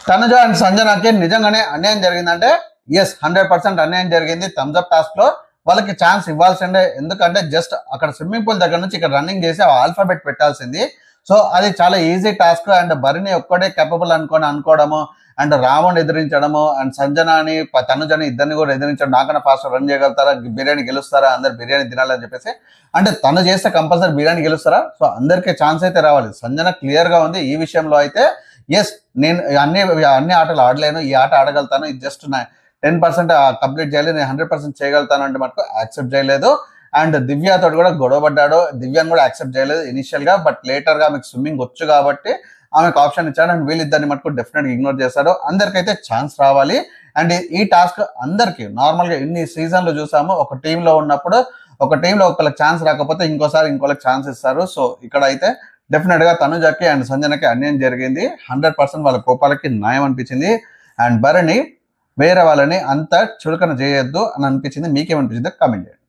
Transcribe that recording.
Tanuja and సంజనకి నిజంగానే అన్యాయం జరిగిందంటే ఎస్ 100% అన్యాయం జరిగింది. థమ్స్ అప్ టాస్క్ లో వాళ్ళకి ఛాన్స్ ఇవ్వాల్సిందే. ఎందుకంటే జస్ట్ అక్కడ స్విమ్మింగ్ పూల్ దగ్గర నుంచి ఇక్కడ రన్నింగ్ చేసి ఆల్ఫాబెట్ పెట్టాల్సింది. సో అది చాలా ఈజీ టాస్క్. అండ్ భరణి ఒక్కడే కేపబుల్ అనుకోవడము అండ్ రావణ్ ఎదిరించడము అండ్ సంజనాని తనుజని ఇద్దరిని కూడా ఎదిరించడం, నాకన్నా ఫాస్ట్ రన్ చేయగలుగుతారా, బిర్యానీ గెలుస్తారా, అందరు బిర్యానీ తినాలని చెప్పేసి. అంటే తను చేస్తే కంపల్సరీ బిర్యానీ గెలుస్తారా? సో అందరికీ ఛాన్స్ అయితే రావాలి. సంజన క్లియర్ గా ఉంది ఈ విషయంలో అయితే. ఎస్, నేను అన్ని ఆటలు ఆడలేను, ఈ ఆట ఆడగలుగుతాను, ఇది జస్ట్ 10% కంప్లీట్ చేయాలి, నేను 100% చేయగలుగుతాను అంటే మటుకు యాక్సెప్ట్ చేయలేదు. అండ్ దివ్యతో కూడా గొడవ పడ్డాడు, దివ్యాన్ని కూడా యాక్సెప్ట్ చేయలేదు ఇనిషియల్ గా. బట్ లేటర్ గా ఆమెకు స్విమ్మింగ్ వచ్చు కాబట్టి ఆమెకు ఆప్షన్ ఇచ్చాడు. అండ్ వీళ్ళిద్దరిని మటుకు డెఫినెట్ గా ఇగ్నోర్ చేశాడు. అందరికైతే ఛాన్స్ రావాలి. అండ్ ఈ టాస్క్ అందరికి నార్మల్ గా ఇన్ని సీజన్లు చూసాము, ఒక టీమ్ లో ఉన్నప్పుడు ఒక టీమ్ లో ఒకళ్ళకి ఛాన్స్ రాకపోతే ఇంకోసారి ఇంకోళ్ళకి ఛాన్స్ ఇస్తారు. సో ఇక్కడ అయితే డెఫినెట్ గా తనుజకి అండ్ సంజనకి అన్యాయం జరిగింది. 100% వాళ్ళ కోపాలకి న్యాయం అనిపించింది. అండ్ భరణి వేరే వాళ్ళని అంత చులకన చేయొద్దు అని అనిపించింది. మీకేమనిపించిందో కామెంట్ చేయండి.